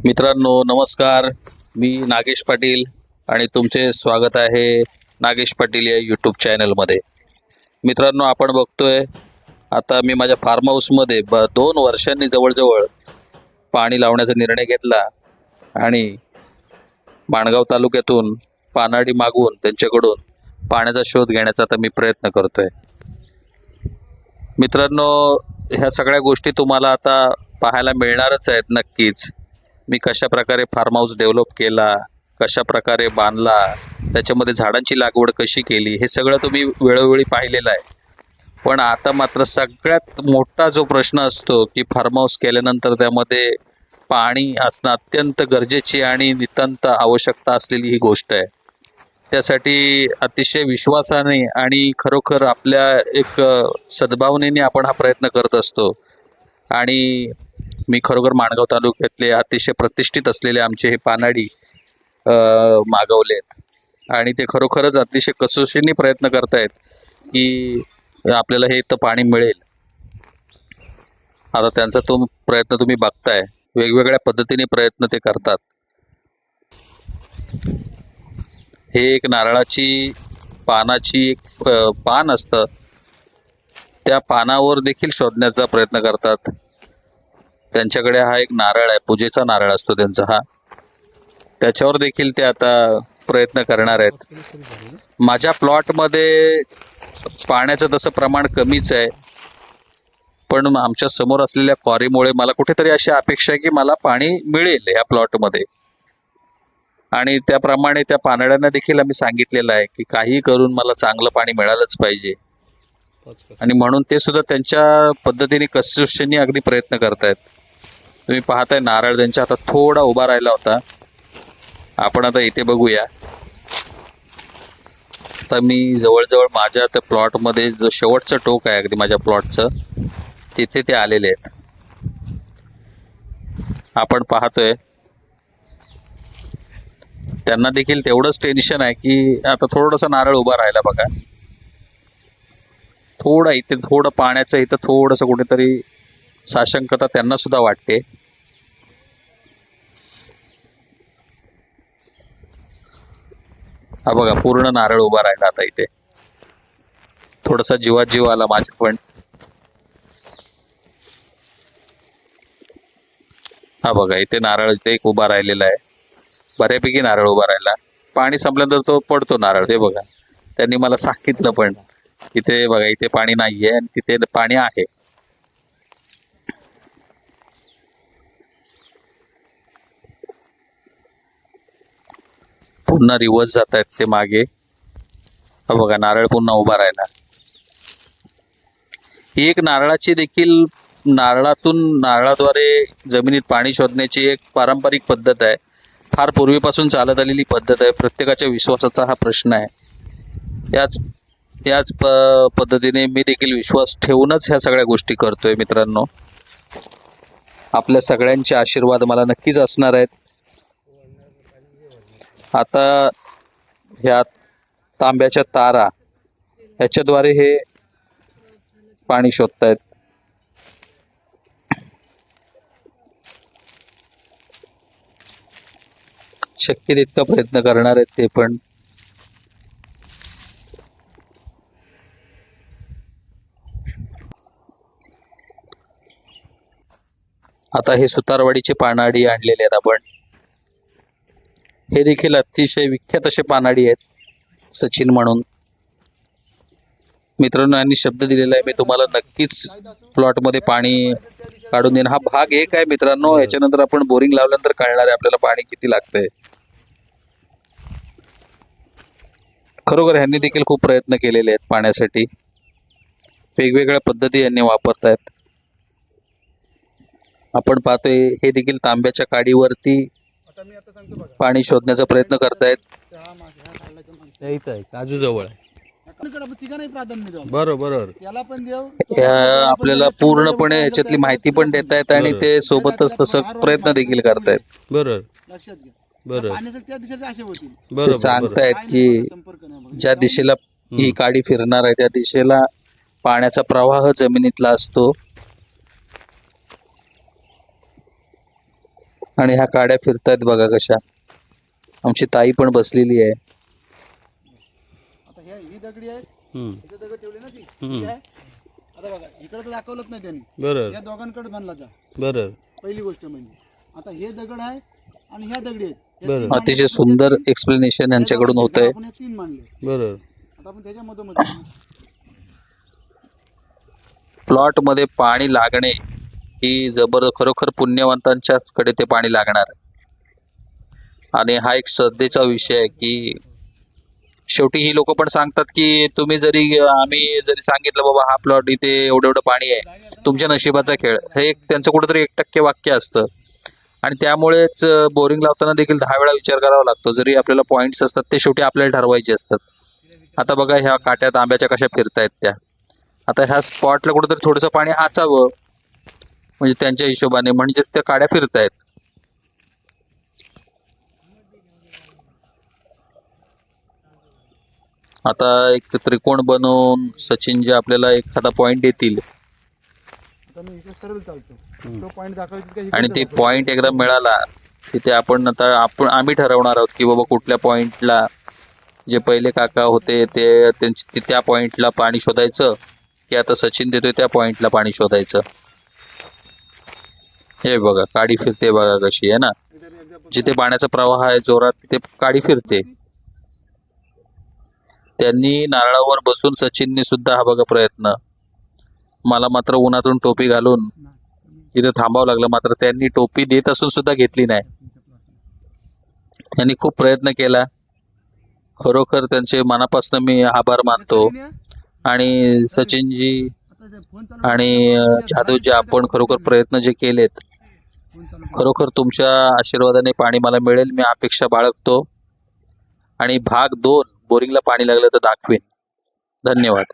मित्रांनो नमस्कार. मी नागेश पाटील आणि तुमचे स्वागत आहे नागेश पाटील या यूट्यूब चॅनलमध्ये. मित्रांनो आपण बघतोय आता मी माझ्या फार्म हाऊसमध्ये 2 वर्षांनी जवळजवळ पाणी लावण्याचा निर्णय घेतला आणि माणगाव तालुक्यातून पानाडी मागवून त्यांच्याकडून पाण्याचा शोध घेण्याचा आता मी प्रयत्न करतोय. मित्रांनो ह्या सगळ्या गोष्टी तुम्हाला आता पाहायला मिळणारच आहेत नक्कीच. मी कशा प्रकारे फार्म हाऊस डेव्हलप केला, कशा प्रकारे बांधला, त्याच्यामध्ये झाडांची लागवड कशी केली, हे सगळं तुम्ही वेळोवेळी पाहिलेलं आहे. पण आता मात्र सगळ्यात मोठा जो प्रश्न असतो की फार्म हाऊस केल्यानंतर त्यामध्ये पाणी असणं अत्यंत गरजेची आणि नितांत आवश्यकता असलेली ही गोष्ट आहे. त्यासाठी अतिशय विश्वासाने आणि खरोखर आपल्या एक सद्भावनेने आपण हा प्रयत्न करत असतो. आणि मी खरोखर माणगाव तालुक्यातले अतिशय प्रतिष्ठित असलेले आमचे हे पानाडी मागवलेत आणि ते खरोखरच अतिशय कसोशीने प्रयत्न करतायत की आपल्याला हे इथं पाणी मिळेल. आता त्यांचा तो प्रयत्न तुम्ही बघताय, वेगवेगळ्या पद्धतीने प्रयत्न ते करतात. हे एक नारळाची पानाची एक पान असतं, त्या पानावर देखील शोधण्याचा प्रयत्न करतात. त्यांच्याकडे हा एक नारळ आहे, पूजेचा नारळ असतो त्यांचा हा, त्याच्यावर देखील ते आता प्रयत्न करणार आहेत. माझ्या प्लॉटमध्ये पाण्याचं तसं प्रमाण कमीच आहे, पण आमच्या समोर असलेल्या क्वारीमुळे मला कुठेतरी अशी अपेक्षा आहे की मला पाणी मिळेल ह्या प्लॉटमध्ये. आणि त्याप्रमाणे त्या पानड्यांना देखील आम्ही सांगितलेलं आहे की काही करून मला चांगलं पाणी मिळालंच पाहिजे. आणि म्हणून ते सुद्धा त्यांच्या पद्धतीने कसोशीने अगदी प्रयत्न करतायत. तुम्ही पाहताय नारळ त्यांच्या हातात थोडा उभा राहिला होता. आपण आता इथे बघूया. आता मी जवळजवळ माझ्या त्या प्लॉटमध्ये जो शेवटचं टोक आहे अगदी माझ्या प्लॉटचं, तिथे ते आलेले आहेत. आपण पाहतोय त्यांना देखील तेवढंच टेन्शन आहे की आता थोडंसं नारळ उभा राहिला बघा. थोडं इथे थोडं पाण्याचं इथं थोडंसं कुठेतरी साशंकता त्यांना सुद्धा वाटते. हा बघा पूर्ण नारळ उभा राहिला आता इथे. थोडासा जीवात जीव आला माझ्या पण. हा बघा इथे नारळ इथे एक उभा राहिलेला आहे, बऱ्यापैकी नारळ उभा राहिला. पाणी संपल्यानंतर तो पडतो नारळ. ते बघा त्यांनी मला सांगितलं पण इथे बघा इथे पाणी नाहीये आणि तिथे पाणी आहे. पुन्हा रिवर्स जात आहेत ते मागे. हा बघा नारळ पुन्हा उभा राहिला. ही एक नारळाची देखील नारळाद्वारे जमिनीत पाणी शोधण्याची एक पारंपरिक पद्धत आहे. फार पूर्वीपासून चालत आलेली पद्धत आहे. प्रत्येकाच्या विश्वासाचा हा प्रश्न आहे. याच पद्धतीने मी देखील विश्वास ठेवूनच ह्या सगळ्या गोष्टी करतोय. मित्रांनो आपल्या सगळ्यांचे आशीर्वाद मला नक्कीच असणार आहेत. आता ह्या तांब्याच्या तारा ह्याच्याद्वारे हे पाणी शोधतायत. शक्य तितका प्रयत्न करणार आहेत ते पण. आता हे सुतारवाडीचे पानाडी आणलेले आहेत आपण. हे देखील अतिशय विख्यात असे पानाडी आहेत सचिन म्हणून. मित्रांनो यांनी शब्द दिलेला आहे, मी तुम्हाला नक्कीच प्लॉटमध्ये पाणी काढून देईन. हा भाग एक आहे मित्रांनो. याच्यानंतर आपण बोरिंग लावल्यानंतर कळणार आहे आपल्याला पाणी किती लागतंय. खरोखर ह्यांनी देखील खूप प्रयत्न केलेले आहेत पाण्यासाठी. वेगवेगळ्या पद्धती यांनी वापरतायत. आपण पाहतोय हे देखील तांब्याच्या काडीवरती पाणी शोधण्याचा प्रयत्न करतायत. काजू जवळ बरोबर आपल्याला पूर्णपणे याच्यातली माहिती पण देतायत आणि ते सोबतच तसं प्रयत्न देखील करतायत. ते सांगतायत की ज्या दिशेला ही काडी फिरणार आहे त्या दिशेला पाण्याचा प्रवाह जमिनीतला असतो. आणि ह्या काड्या फिरतायत बघा कशा. आमची ताई पण बसलेली आहे. आता ही दगडी आहे, हम्म. इथे दगड ठेवले ना ती हम्म. ती आहे. आता बघा इकडे तर दाखवलंच नाही त्यांनी, बरं या दोघांकडे बनला जा. बरं पहिली गोष्ट म्हणजे आता हे दगड आहे आणि ह्या दगडी आहेत. या बरं. तीन मांडले. अतिशय आपण सुंदर त्या तीन- एक्सप्लेनेशन या यांच्याकडून दोघांचे होत आहे. आपण या तीन मांडले. बरं आता आपण त्याच्या मधोमध प्लॉट मध्ये पाणी लागणे ही खरोखर पुण्यवंतांच्याच कडे ते पाणी लागणार. आणि हा एक श्रद्धेचा विषय आहे की शेवटी ही लोक पण सांगतात की आम्ही जरी सांगितलं बाबा हा प्लॉट इथे एवढं एवढं पाणी आहे, तुमच्या नशिबाचा खेळ, हे एक त्यांचं कुठेतरी 1% वाक्य असतं. आणि त्यामुळेच बोरिंग लावताना देखील 10 वेळा विचार करावा लागतो. जरी आपल्याला पॉईंट्स असतात ते शेवटी आपल्याला ठरवायचे असतात. आता बघा ह्या काट्यात आंब्याच्या कशा फिरतायत त्या. आता ह्या स्पॉटला कुठेतरी थोडंसं पाणी असावं म्हणजे त्यांच्या हिशोबाने, म्हणजेच त्या काड्या फिरतायत. आता एक त्रिकोण बनवून सचिन जे आपल्याला एखादा पॉइंट देतील आता मी इथे सरळ चालतो, तो पॉईंट दाखवायचा आणि ते पॉइंट एकदा मिळाला तिथे आम्ही ठरवणार आहोत की बाबा कुठल्या पॉइंटला, जे पहिले काका होते त्या पॉइंटला पाणी शोधायचं की आता सचिन देतोय त्या पॉइंटला पाणी शोधायचं. हे बघा काडी फिरते बघा कशी आहे ना. जिथे पाण्याचा प्रवाह आहे जोरात तिथे काडी फिरते. त्यांनी नारळावर बसून सचिनने सुद्धा हा बघा प्रयत्न, मला मात्र उन्हातून टोपी घालून इथे थांबावं लागलं, मात्र त्यांनी टोपी देत असून सुद्धा घेतली नाही. त्यांनी खूप प्रयत्न केला. खरोखर त्यांचे मनापासून मी आभार मानतो. आणि सचिनजी आणि जाधवजी, आपण खरोखर प्रयत्न जे केलेत, खरोखर तुमच्या आशीर्वादाने पाणी मला मिळेल मी अपेक्षा बाळगतो. आणि भाग 2 बोरिंगला पाणी लागलं तर दाखवेन. धन्यवाद.